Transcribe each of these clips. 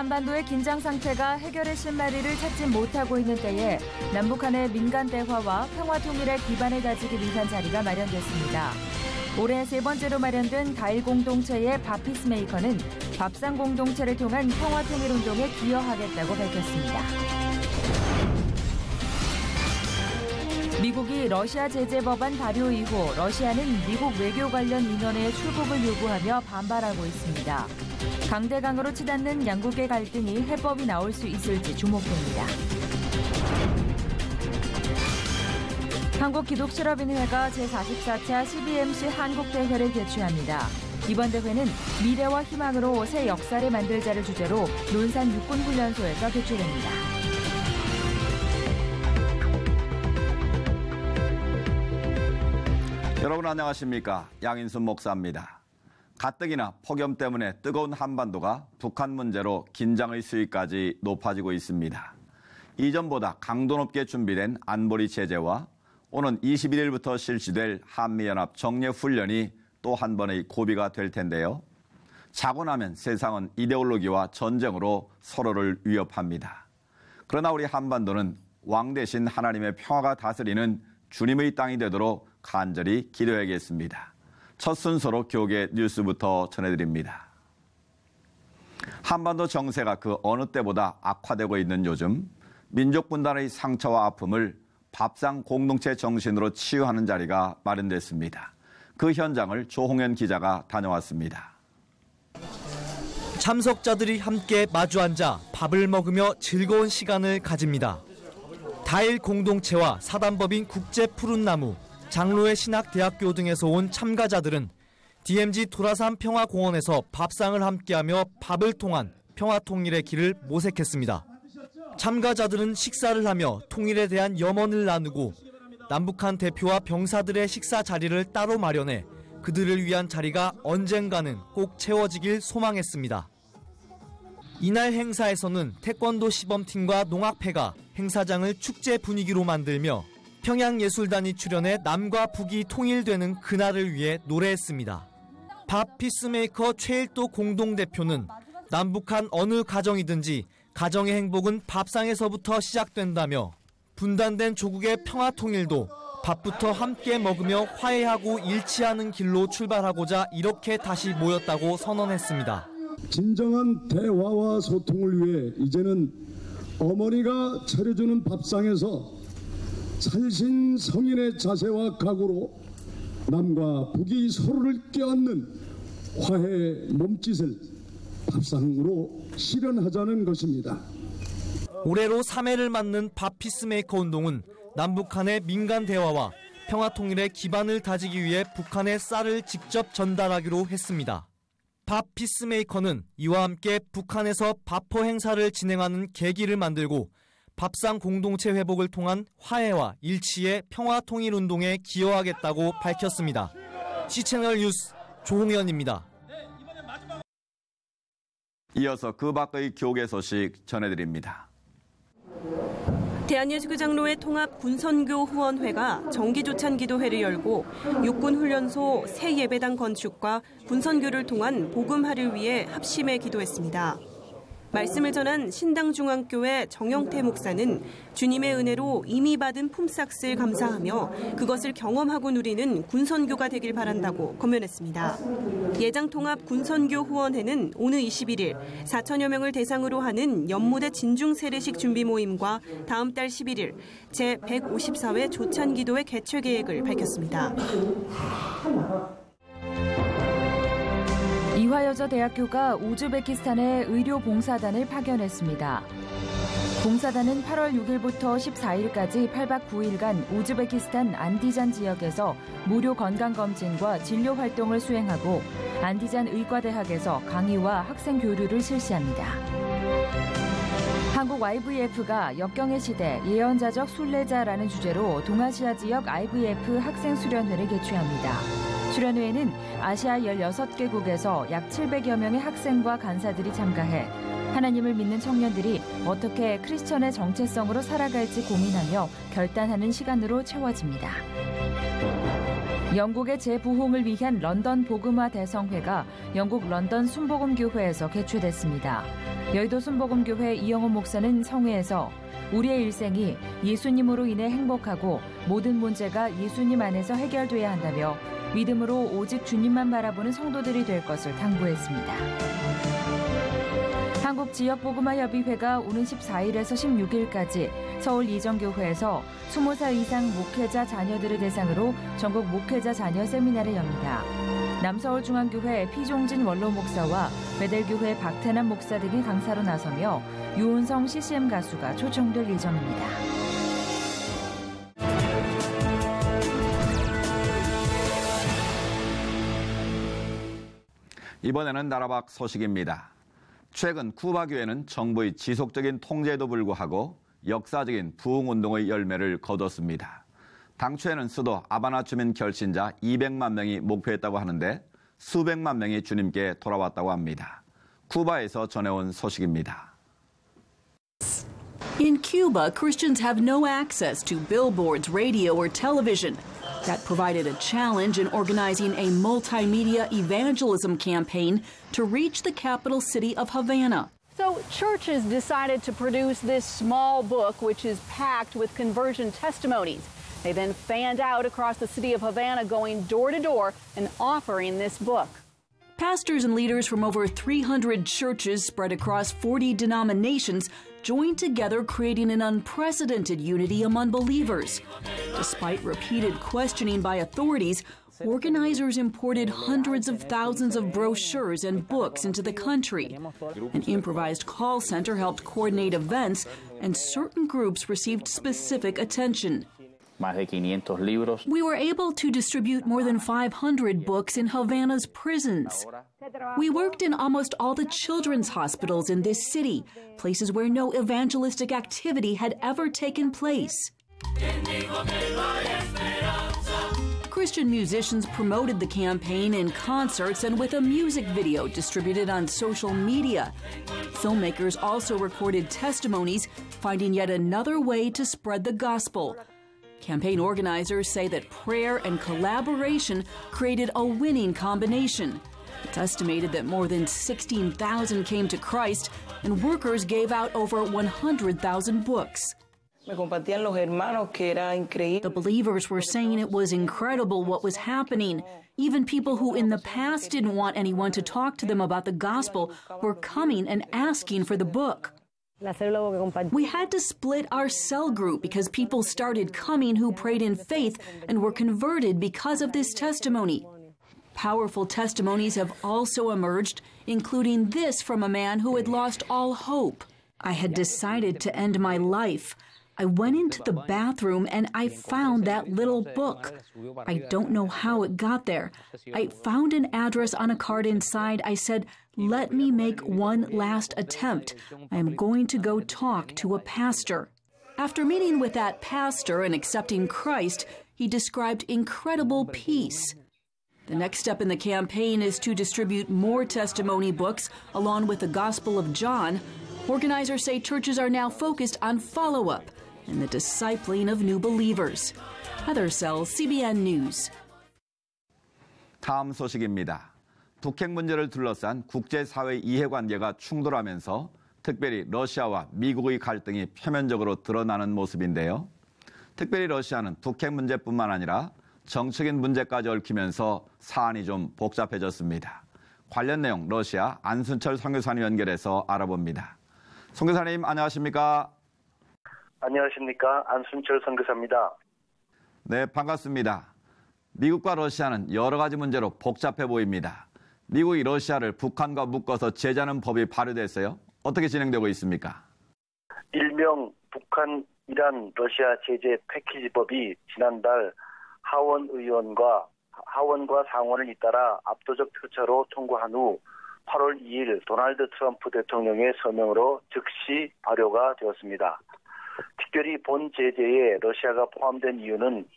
한반도의 긴장 상태가 해결의 실마리를 찾지 못하고 있는 때에 남북한의 민간 대화와 평화 통일의 기반을 다지기 위한 자리가 마련됐습니다. 올해 세 번째로 마련된 다일 공동체의 밥피스메이커는 밥상 공동체를 통한 평화 통일 운동에 기여하겠다고 밝혔습니다. 미국이 러시아 제재 법안 발효 이후 러시아는 미국 외교 관련 인원의 출국을 요구하며 반발하고 있습니다. 강대강으로 치닫는 양국의 갈등이 해법이 나올 수 있을지 주목됩니다. 한국기독실업인회가 제44차 CBMC 한국대회를 개최합니다. 이번 대회는 미래와 희망으로 새 역사를 만들자를 주제로 논산 육군훈련소에서 개최됩니다. 여러분 안녕하십니까? 양인순 목사입니다. 가뜩이나 폭염 때문에 뜨거운 한반도가 북한 문제로 긴장의 수위까지 높아지고 있습니다. 이전보다 강도 높게 준비된 안보리 체제와 오는 21일부터 실시될 한미연합 정례훈련이 또 한 번의 고비가 될 텐데요. 자고 나면 세상은 이데올로기와 전쟁으로 서로를 위협합니다. 그러나 우리 한반도는 왕 대신 하나님의 평화가 다스리는 주님의 땅이 되도록 간절히 기도해야겠습니다. 첫 순서로 교계 뉴스부터 전해드립니다. 한반도 정세가 그 어느 때보다 악화되고 있는 요즘 민족 분단의 상처와 아픔을 밥상 공동체 정신으로 치유하는 자리가 마련됐습니다. 그 현장을 조홍현 기자가 다녀왔습니다. 참석자들이 함께 마주 앉아 밥을 먹으며 즐거운 시간을 가집니다. 다일 공동체와 사단법인 국제푸른나무, 장로회 신학대학교 등에서 온 참가자들은 DMZ 도라산 평화공원에서 밥상을 함께하며 밥을 통한 평화통일의 길을 모색했습니다. 참가자들은 식사를 하며 통일에 대한 염원을 나누고 남북한 대표와 병사들의 식사 자리를 따로 마련해 그들을 위한 자리가 언젠가는 꼭 채워지길 소망했습니다. 이날 행사에서는 태권도 시범팀과 농악회가 행사장을 축제 분위기로 만들며 평양예술단이 출연해 남과 북이 통일되는 그날을 위해 노래했습니다. 밥 피스메이커 최일도 공동대표는 남북한 어느 가정이든지 가정의 행복은 밥상에서부터 시작된다며 분단된 조국의 평화 통일도 밥부터 함께 먹으며 화해하고 일치하는 길로 출발하고자 이렇게 다시 모였다고 선언했습니다. 진정한 대화와 소통을 위해 이제는 어머니가 차려주는 밥상에서 살신성인의 자세와 각오로 남과 북이 서로를 껴안는 화해의 몸짓을 밥상으로 실현하자는 것입니다. 올해로 3회를 맞는 밥 피스메이커 운동은 남북한의 민간 대화와 평화통일의 기반을 다지기 위해 북한에 쌀을 직접 전달하기로 했습니다. 밥 피스메이커는 이와 함께 북한에서 밥포 행사를 진행하는 계기를 만들고 밥상 공동체 회복을 통한 화해와 일치의 평화통일 운동에 기여하겠다고 밝혔습니다. C채널 뉴스 조홍현입니다. 이어서 그 밖의 교계 소식 전해드립니다. 대한예수교 장로회 통합 군선교 후원회가 정기조찬 기도회를 열고 육군훈련소 새 예배당 건축과 군선교를 통한 복음화를 위해 합심해 기도했습니다. 말씀을 전한 신당중앙교회 정영태 목사는 주님의 은혜로 이미 받은 품삯을 감사하며 그것을 경험하고 누리는 군선교가 되길 바란다고 권면했습니다. 예장통합 군선교 후원회는 오늘 21일 4천여 명을 대상으로 하는 연무대 진중 세례식 준비 모임과 다음 달 11일 제154회 조찬기도회 개최 계획을 밝혔습니다. 이화여자대학교가 우즈베키스탄에 의료봉사단을 파견했습니다. 봉사단은 8월 6일부터 14일까지 8박 9일간 우즈베키스탄 안디잔 지역에서 무료 건강검진과 진료 활동을 수행하고 안디잔 의과대학에서 강의와 학생 교류를 실시합니다. 한국 IVF가 역경의 시대 예언자적 순례자라는 주제로 동아시아 지역 IVF 학생 수련회를 개최합니다. 수련회에는 아시아 16개국에서 약 700여 명의 학생과 간사들이 참가해 하나님을 믿는 청년들이 어떻게 크리스천의 정체성으로 살아갈지 고민하며 결단하는 시간으로 채워집니다. 영국의 재부흥을 위한 런던 복음화 대성회가 영국 런던 순복음교회에서 개최됐습니다. 여의도 순복음교회 이영호 목사는 성회에서 우리의 일생이 예수님으로 인해 행복하고 모든 문제가 예수님 안에서 해결돼야 한다며 믿음으로 오직 주님만 바라보는 성도들이 될 것을 당부했습니다. 한국지역복음화협의회가 오는 14일에서 16일까지 서울 이정교회에서 20살 이상 목회자 자녀들을 대상으로 전국 목회자 자녀 세미나를 엽니다. 남서울중앙교회 피종진 원로 목사와 베델교회 박태남 목사 등이 강사로 나서며 유은성 CCM 가수가 초청될 예정입니다. 이번에는 나라밖 소식입니다. 최근 쿠바교회는 정부의 지속적인 통제에도 불구하고 역사적인 부흥운동의 열매를 거뒀습니다. 당초에는 수도 아바나 주민 결신자 200만 명이 목표했다고 하는데 수백만 명이 주님께 돌아왔다고 합니다. 쿠바에서 전해온 소식입니다. In Cuba, Christians have no access to billboards, radio, or television. That provided a challenge in organizing a multimedia evangelism campaign to reach the capital city of Havana. So churches decided to produce this small book, which is packed with conversion testimonies. They then fanned out across the city of Havana, going door to door and offering this book. Pastors and leaders from over 300 churches spread across 40 denominations joined together, creating an unprecedented unity among believers. Despite repeated questioning by authorities, organizers imported hundreds of thousands of brochures and books into the country. An improvised call center helped coordinate events, and certain groups received specific attention. We were able to distribute more than 500 books in Havana's prisons. We worked in almost all the children's hospitals in this city, places where no evangelistic activity had ever taken place. Christian musicians promoted the campaign in concerts and with a music video distributed on social media. Filmmakers also recorded testimonies, finding yet another way to spread the gospel. Campaign organizers say that prayer and collaboration created a winning combination. It's estimated that more than 16,000 came to Christ, and workers gave out over 100,000 books. The believers were saying it was incredible what was happening. Even people who in the past didn't want anyone to talk to them about the gospel were coming and asking for the book. We had to split our cell group because people started coming who prayed in faith and were converted because of this testimony. Powerful testimonies have also emerged, including this from a man who had lost all hope. I had decided to end my life. I went into the bathroom and I found that little book. I don't know how it got there. I found an address on a card inside. I said, "Let me make one last attempt. I am going to go talk to a pastor." After meeting with that pastor and accepting Christ, he described incredible peace. The next step in the campaign is to distribute more testimony books along with the Gospel of John. Organizers say churches are now focused on follow-up and the discipling of new believers. Heather Sells, CBN News. 다음 소식입니다. 북핵 문제를 둘러싼 국제사회 이해관계가 충돌하면서 특별히 러시아와 미국의 갈등이 표면적으로 드러나는 모습인데요. 특별히 러시아는 북핵 문제뿐만 아니라 정치적인 문제까지 얽히면서 사안이 좀 복잡해졌습니다. 관련 내용 러시아 안순철 선교사님 연결해서 알아봅니다. 선교사님 안녕하십니까? 안녕하십니까? 안순철 선교사입니다. 네, 반갑습니다. 미국과 러시아는 여러 가지 문제로 복잡해 보입니다. 미국이 러시아를 북한과 묶어서 제재하는 법이 발효됐어요. 어떻게 진행되고 있습니까? 일명 북한, 이란, 러시아 제재 패키지법이 지난달 하원과 상원을 잇따라 압도적 표차로 통과한 후 8월 2일 도널드 트럼프 대통령의 서명으로 즉시 발효가 되었습니다. 특별히 본 제재에 러시아가 포함된 이유는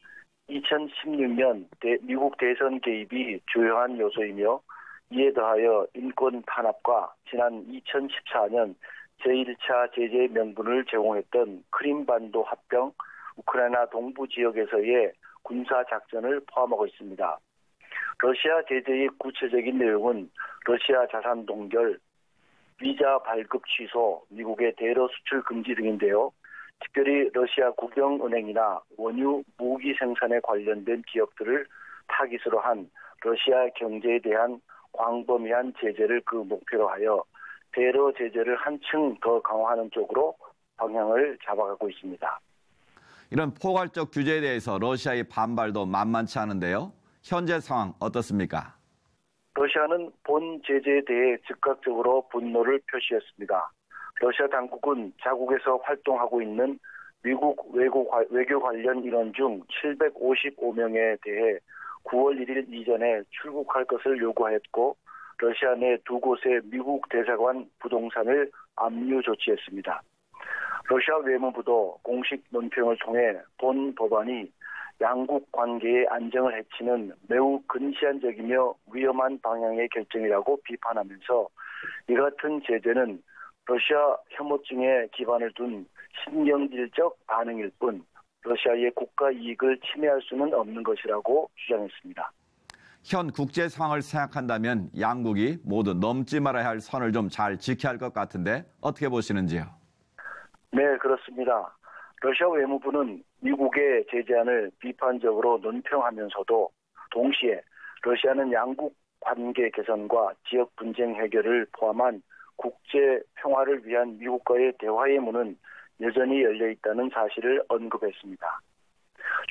2016년 미국 대선 개입이 주요한 요소이며 이에 더하여 인권 탄압과 지난 2014년 제1차 제재 명분을 제공했던 크림반도 합병, 우크라이나 동부 지역에서의 군사작전을 포함하고 있습니다. 러시아 제재의 구체적인 내용은 러시아 자산 동결, 비자 발급 취소, 미국의 대러 수출 금지 등인데요. 특별히 러시아 국영은행이나 원유 무기 생산에 관련된 기업들을 타깃으로 한 러시아 경제에 대한 광범위한 제재를 그 목표로 하여 대러 제재를 한층 더 강화하는 쪽으로 방향을 잡아가고 있습니다. 이런 포괄적 규제에 대해서 러시아의 반발도 만만치 않은데요. 현재 상황 어떻습니까? 러시아는 본 제재에 대해 즉각적으로 분노를 표시했습니다. 러시아 당국은 자국에서 활동하고 있는 미국 외교 관련 인원 중 755명에 대해 9월 1일 이전에 출국할 것을 요구하였고 러시아 내 두 곳의 미국 대사관 부동산을 압류 조치했습니다. 러시아 외무부도 공식 논평을 통해 본 법안이 양국 관계의 안정을 해치는 매우 근시안적이며 위험한 방향의 결정이라고 비판하면서 이 같은 제재는 러시아 혐오증에 기반을 둔 신경질적 반응일 뿐 러시아의 국가 이익을 침해할 수는 없는 것이라고 주장했습니다. 현 국제 상황을 생각한다면 양국이 모두 넘지 말아야 할 선을 좀 잘 지켜야 할 것 같은데 어떻게 보시는지요? 네, 그렇습니다. 러시아 외무부는 미국의 제재안을 비판적으로 논평하면서도 동시에 러시아는 양국 관계 개선과 지역 분쟁 해결을 포함한 국제 평화를 위한 미국과의 대화의 문은 여전히 열려 있다는 사실을 언급했습니다.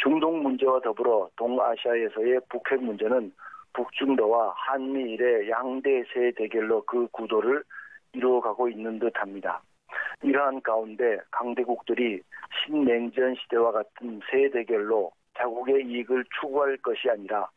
중동 문제와 더불어 동아시아에서의 북핵 문제는 북중러와 한미일의 양대 세 대결로 그 구도를 이루어가고 있는 듯합니다. 이러한 가운데 강대국들이 신냉전 시대와 같은 세 대결로 자국의 이익을 추구할 것이 아니라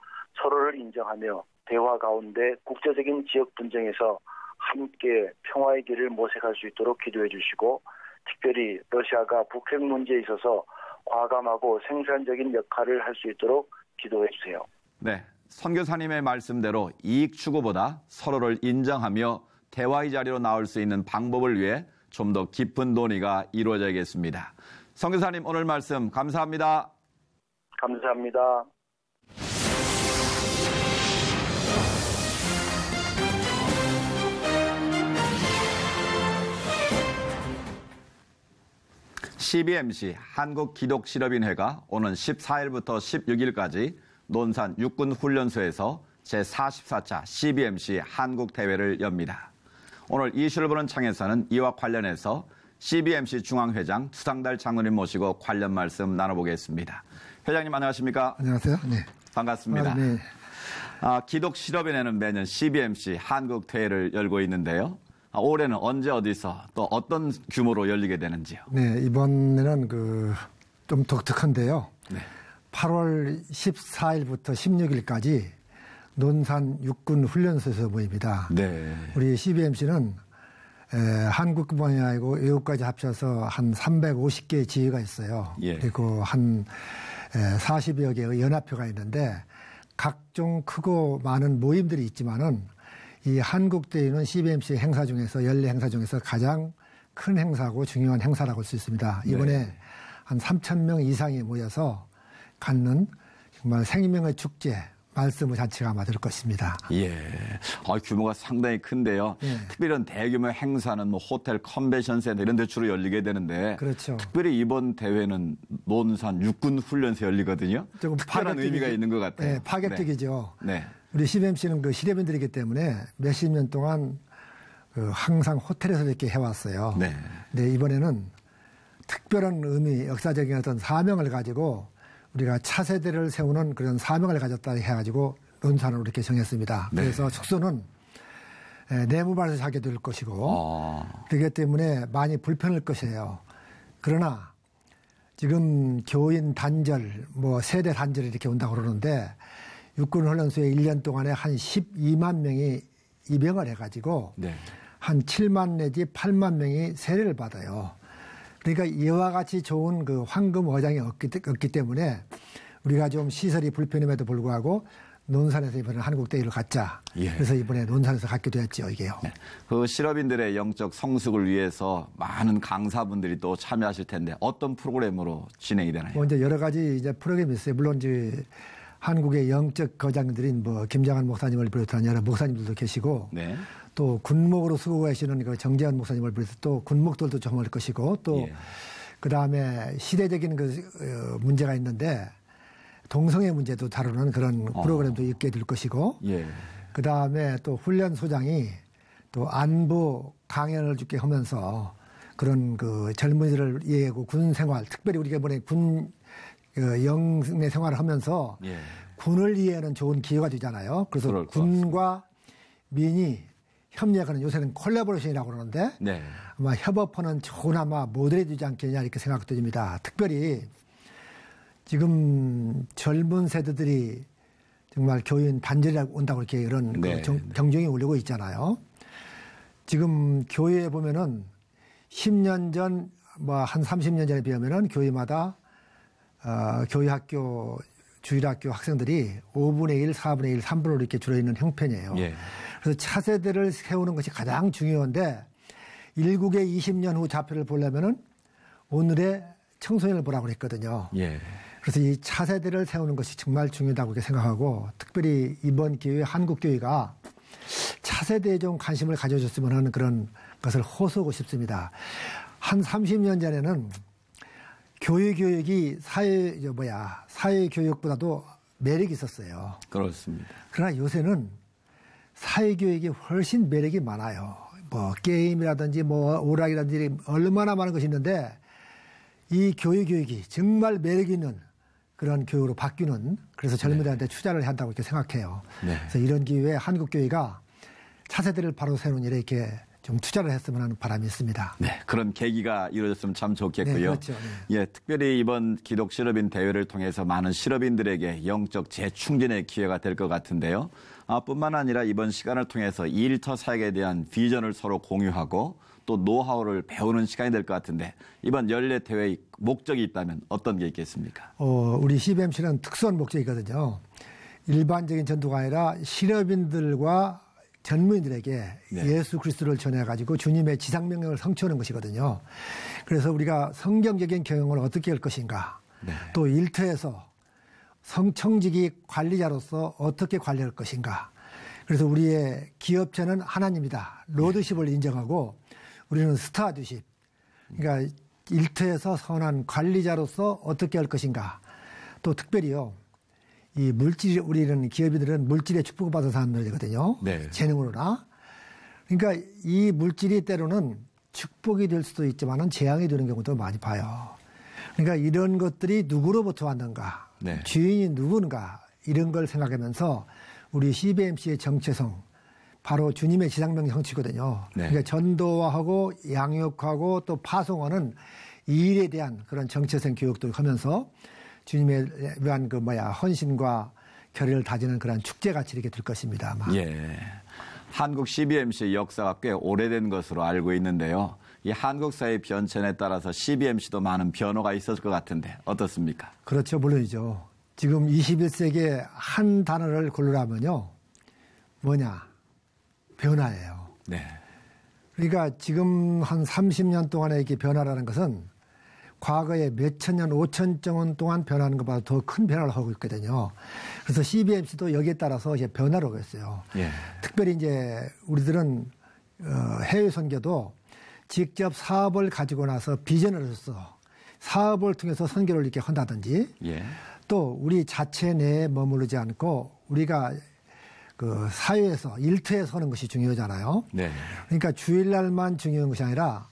서로를 인정하며 대화 가운데 국제적인 지역 분쟁에서 함께 평화의 길을 모색할 수 있도록 기도해 주시고 특별히 러시아가 북핵 문제에 있어서 과감하고 생산적인 역할을 할 수 있도록 기도해 주세요. 네, 선교사님의 말씀대로 이익 추구보다 서로를 인정하며 대화의 자리로 나올 수 있는 방법을 위해 좀 더 깊은 논의가 이루어져야겠습니다. 선교사님 오늘 말씀 감사합니다. 감사합니다. CBMC 한국기독실업인회가 오는 14일부터 16일까지 논산 육군훈련소에서 제44차 CBMC 한국대회를 엽니다. 오늘 이슈를 보는 창에서는 이와 관련해서 CBMC 중앙회장 투상달 장로님 모시고 관련 말씀 나눠보겠습니다. 회장님 안녕하십니까? 안녕하세요. 네. 반갑습니다. 네. 기독실업인회는 매년 CBMC 한국대회를 열고 있는데요. 올해는 언제 어디서 또 어떤 규모로 열리게 되는지요? 네, 이번에는 좀 독특한데요. 네. 8월 14일부터 16일까지 논산 육군 훈련소에서 모입니다. 네. 우리 CBMC는 한국뿐만이 아니고 외국까지 합쳐서 한 350개의 지회가 있어요. 예. 그리고 한 40여 개의 연합회가 있는데 각종 크고 많은 모임들이 있지만은 이 한국대회는 CBMC 행사 중에서 연례 행사 중에서 가장 큰 행사고 중요한 행사라고 할 수 있습니다. 이번에 네. 한 3,000명 이상이 모여서 갖는 정말 생명의 축제, 말씀의 잔치가 아마 될 것입니다. 예. 규모가 상당히 큰데요. 예. 특별히 대규모 행사는 뭐 호텔, 컨벤션 센터 이런 데 주로 열리게 되는데. 그렇죠. 특별히 이번 대회는 논산 육군훈련소 열리거든요. 조금 특별한 의미가 있는 것 같아요. 네, 파격적이죠. 네. 우리 CBMC는 실업인들이기 때문에 몇십 년 동안 항상 호텔에서 이렇게 해왔어요. 네. 근데 이번에는 특별한 의미, 역사적인 어떤 사명을 가지고 우리가 차세대를 세우는 그런 사명을 가졌다 해가지고 논산으로 이렇게 정했습니다. 네. 그래서 숙소는 내무반에서 하게 될 것이고 그렇기 때문에 많이 불편할 것이에요. 그러나 지금 교인 단절, 세대 단절이 이렇게 온다고 그러는데 육군훈련소에 1년 동안에 한 12만 명이 입영을 해가지고 네. 한 7만 내지 8만 명이 세례를 받아요. 그러니까 이와 같이 좋은 황금 어장이 없기 때문에 우리가 좀 시설이 불편함에도 불구하고 논산에서 이번에 한국대회를 갖자. 예. 그래서 이번에 논산에서 갖게 되었죠, 이게요. 네. 실업인들의 영적 성숙을 위해서 많은 강사분들이 또 참여하실 텐데 어떤 프로그램으로 진행이 되나요? 이제 여러 가지 프로그램이 있어요. 물론 한국의 영적 거장들인 김장한 목사님을 비롯한 여러 목사님들도 계시고 네. 또 군목으로 쓰고 계시는 그 정재현 목사님을 비롯해서 또 군목들도 좀 올 것이고 또 그다음에 시대적인 그 문제가 있는데 동성애 문제도 다루는 그런 프로그램도 있게 될 것이고 그다음에 또 훈련소장이 또 안보 강연을 주게 하면서 그런 그 젊은이들을 이해하고 군 생활, 특별히 우리가 이번에 군 영내 생활을 하면서 군을 이해하는 좋은 기회가 되잖아요. 그래서 군과 민이 협력하는 요새는 콜라보레이션이라고 그러는데 아마 협업하는 좋은 아마 모델이 되지 않겠냐 이렇게 생각됩니다. 특별히 지금 젊은 세대들이 정말 교인 단절이 온다고 이렇게 이런 경종이 울리고 있잖아요. 지금 교회에 보면은 10년 전, 뭐 한 30년 전에 비하면은 교회마다 교회 학교, 주일학교 학생들이 5분의 1, 4분의 1, 3분으로 이렇게 줄어있는 형편이에요. 그래서 차세대를 세우는 것이 가장 중요한데 일국의 20년 후 좌표를 보려면은 오늘의 청소년을 보라고 했거든요. 그래서 이 차세대를 세우는 것이 정말 중요하다고 이렇게 생각하고 특별히 이번 기회에 한국교회가 차세대에 좀 관심을 가져줬으면 하는 그런 것을 호소하고 싶습니다. 한 30년 전에는 교육이 사회교육보다도 매력이 있었어요. 그렇습니다. 그러나 요새는 사회교육이 훨씬 매력이 많아요. 뭐 게임이라든지 뭐 오락이라든지 얼마나 많은 것이 있는데 이 교육이 정말 매력 있는 그런 교육으로 바뀌는 그래서 젊은이들한테 투자를 한다고 이렇게 생각해요. 그래서 이런 기회에 한국교회가 차세대를 바로 세우는 일에 이렇게 좀 투자를 했으면 하는 바람이 있습니다. 네, 그런 계기가 이루어졌으면 참 좋겠고요. 네, 그렇죠. 특별히 이번 기독 실업인 대회를 통해서 많은 실업인들에게 영적 재충전의 기회가 될 것 같은데요. 뿐만 아니라 이번 시간을 통해서 일터 사역에 대한 비전을 서로 공유하고 또 노하우를 배우는 시간이 될 것 같은데 이번 연례 대회의 목적이 있다면 어떤 게 있겠습니까? 우리 CBMC는 특수한 목적이거든요. 일반적인 전도가 아니라 실업인들과 젊은이들에게 예수 그리스도를 전해가지고 주님의 지상명령을 성취하는 것이거든요. 그래서 우리가 성경적인 경영을 어떻게 할 것인가 또 일터에서 성청지기 관리자로서 어떻게 관리할 것인가. 그래서 우리의 기업체는 하나님이다. 로드십을 인정하고 우리는 스타드십. 그러니까 일터에서 선한 관리자로서 어떻게 할 것인가. 또 특별히요. 이 우리는 기업인들은 물질의 축복을 받아서 사는 일이거든요. 재능으로나. 그러니까 이 물질이 때로는 축복이 될 수도 있지만은 재앙이 되는 경우도 많이 봐요. 그러니까 이런 것들이 누구로부터 왔는가. 주인이 누군가. 이런 걸 생각하면서 우리 CBMC의 정체성. 바로 주님의 지상명령 성취거든요. 그러니까 전도하고 양육하고 또 파송하는 이 일에 대한 그런 정체성 교육도 하면서 주님에 위한 헌신과 결의를 다지는 그런 축제 같이 이렇게 될 것입니다. 아마. 한국 CBMC의 역사가 꽤 오래된 것으로 알고 있는데요. 이 한국 사회 변천에 따라서 CBMC도 많은 변화가 있었을 것 같은데 어떻습니까? 그렇죠. 물론이죠. 지금 21세기에 한 단어를 고르라면요. 뭐냐? 변화예요. 그러니까 지금 한 30년 동안의 이렇게 변화라는 것은 과거에 몇천 년, 5천 년 동안 변하는 것보다 더 큰 변화를 하고 있거든요. 그래서 CBMC도 여기에 따라서 이제 변화를 하고 있어요. 특별히 이제 우리들은 해외 선교도 직접 사업을 가지고 나서 비전을 해서 사업을 통해서 선교를 이렇게 한다든지 또 우리 자체 내에 머무르지 않고 우리가 그 사회에서 일터에서 하는 것이 중요하잖아요. 그러니까 주일날만 중요한 것이 아니라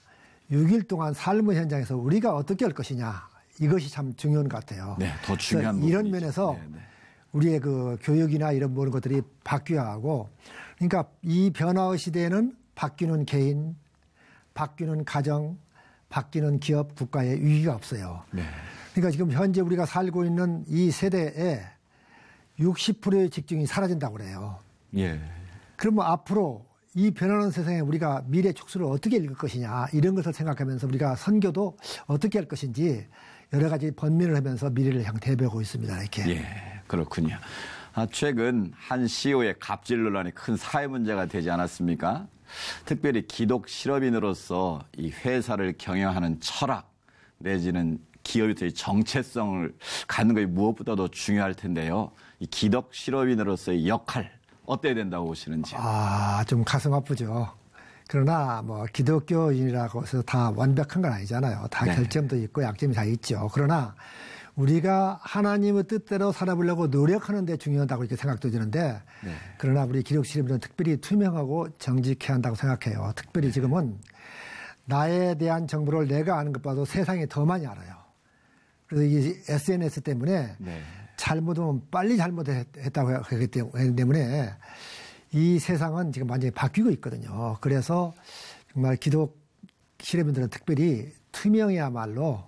6일 동안 삶의 현장에서 우리가 어떻게 할 것이냐 이것이 참 중요한 것 같아요. 더 중요한 이런 면에서 우리의 그 교육이나 이런 모든 것들이 바뀌어야 하고 그러니까 이 변화의 시대에는 바뀌는 개인, 바뀌는 가정, 바뀌는 기업, 국가의 위기가 없어요. 그러니까 지금 현재 우리가 살고 있는 이 세대에 60%의 직종이 사라진다고 그래요. 그러면 앞으로 이 변하는 세상에 우리가 미래 촉수를 어떻게 읽을 것이냐 이런 것을 생각하면서 우리가 선교도 어떻게 할 것인지 여러 가지 번민을 하면서 미래를 향 대비하고 있습니다. 이렇게. 그렇군요. 최근 한 CEO의 갑질 논란이 큰 사회 문제가 되지 않았습니까? 특별히 기독 실업인으로서 이 회사를 경영하는 철학 내지는 기업의 정체성을 갖는 것이 무엇보다도 중요할 텐데요. 이 기독 실업인으로서의 역할 어때야 된다고 보시는지요? 좀 가슴 아프죠. 그러나 뭐 기독교인이라고 해서 다 완벽한 건 아니잖아요. 다 네. 결점도 있고 약점이 다 있죠. 그러나 우리가 하나님의 뜻대로 살아보려고 노력하는 데 중요하다고 이렇게 생각도 드는데 네. 그러나 우리 기독신들은 특별히 투명하고 정직해야 한다고 생각해요. 특별히 지금은 나에 대한 정보를 내가 아는 것보다도 세상이 더 많이 알아요. 그래서 이 SNS 때문에 네. 잘못하면 빨리 잘못했다고 하기 때문에 이 세상은 지금 완전히 바뀌고 있거든요. 그래서 정말 기독 신뢰분들은 특별히 투명이야말로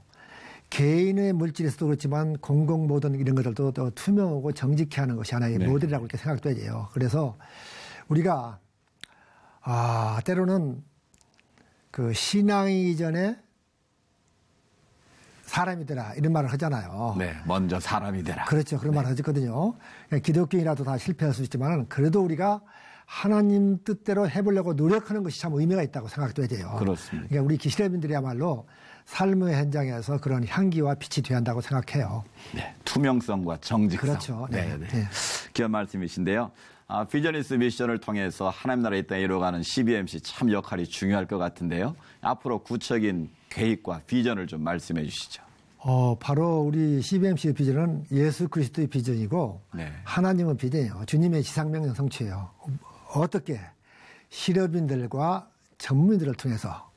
개인의 물질에서도 그렇지만 공공 모든 이런 것들도 더 투명하고 정직해 하는 것이 하나의 네. 모델이라고 이렇게 생각돼요. 그래서 우리가 때로는 그 신앙이 이전에 사람이 되라 이런 말을 하잖아요. 네, 먼저 사람이 되라. 그렇죠. 그런 말을 하거든요. 기독교인이라도 다 실패할 수 있지만 그래도 우리가 하나님 뜻대로 해보려고 노력하는 것이 참 의미가 있다고 생각돼야 돼요. 그렇습니다. 그러니까 우리 기신회민들이야말로 삶의 현장에서 그런 향기와 빛이 되어야 한다고 생각해요. 네, 투명성과 정직성. 그렇죠. 네. 네. 귀한 말씀이신데요. 비전리스 미션을 통해서 하나님 나라의 땅에 이루어가는 CBMC 참 역할이 중요할 것 같은데요. 앞으로 구체적인 계획과 비전을 좀 말씀해 주시죠. 바로 우리 CBMC의 비전은 예수 그리스도의 비전이고 네. 하나님의 비전이에요. 주님의 지상명령 성취예요. 어떻게 실업인들과 전문인들을 통해서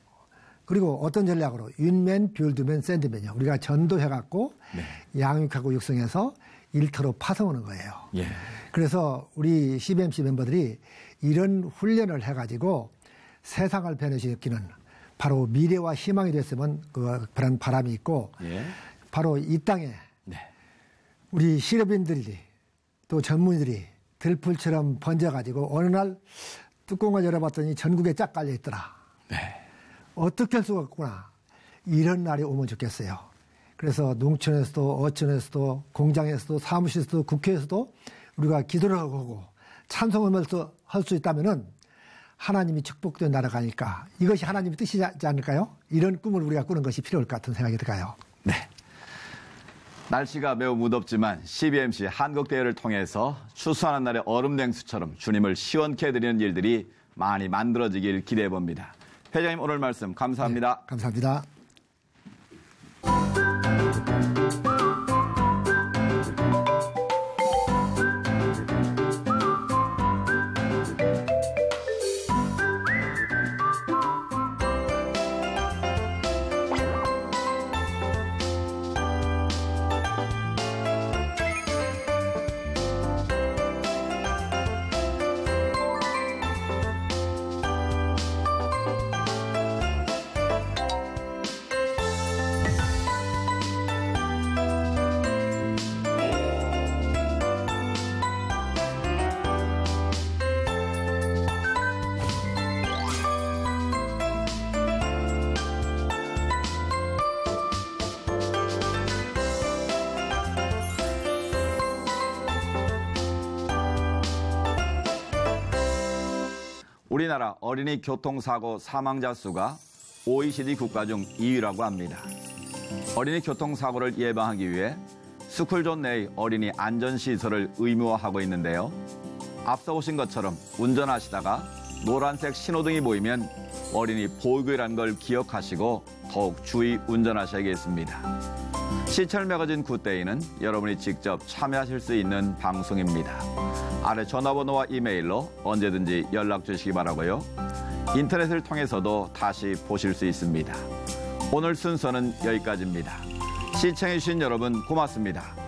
그리고 어떤 전략으로 윤맨, 빌드맨, 샌드맨이요. 우리가 전도해갖고 네. 양육하고 육성해서 일터로 파송하는 거예요. 예. 그래서 우리 CBMC 멤버들이 이런 훈련을 해가지고 세상을 변화시키는 바로 미래와 희망이 됐으면 그런 바람이 있고 예. 바로 이 땅에 네. 우리 실업인들이 또 전문인들이 들풀처럼 번져가지고 어느 날 뚜껑을 열어봤더니 전국에 쫙 깔려있더라. 네. 어떻게 할 수가 없구나. 이런 날이 오면 좋겠어요. 그래서 농촌에서도 어촌에서도 공장에서도 사무실에서도 국회에서도 우리가 기도를 하고 찬송을 할 수 있다면은 하나님이 축복된 나라가 아닐까. 이것이 하나님의 뜻이지 않을까요? 이런 꿈을 우리가 꾸는 것이 필요할 것 같은 생각이 들어요. 네. 날씨가 매우 무덥지만 CBMC 한국대회를 통해서 추수하는 날의 얼음 냉수처럼 주님을 시원케 해드리는 일들이 많이 만들어지길 기대해 봅니다. 회장님 오늘 말씀 감사합니다. 네, 감사합니다. 우리나라 어린이 교통사고 사망자 수가 OECD 국가 중 2위라고 합니다. 어린이 교통사고를 예방하기 위해 스쿨존 내의 어린이 안전시설을 의무화하고 있는데요. 앞서 보신 것처럼 운전하시다가 노란색 신호등이 보이면 어린이 보호구역이라는 걸 기억하시고 더욱 주의 운전하셔야겠습니다. 시철 매거진 굿데이는 여러분이 직접 참여하실 수 있는 방송입니다. 아래 전화번호와 이메일로 언제든지 연락 주시기 바라고요. 인터넷을 통해서도 다시 보실 수 있습니다. 오늘 순서는 여기까지입니다. 시청해주신 여러분 고맙습니다.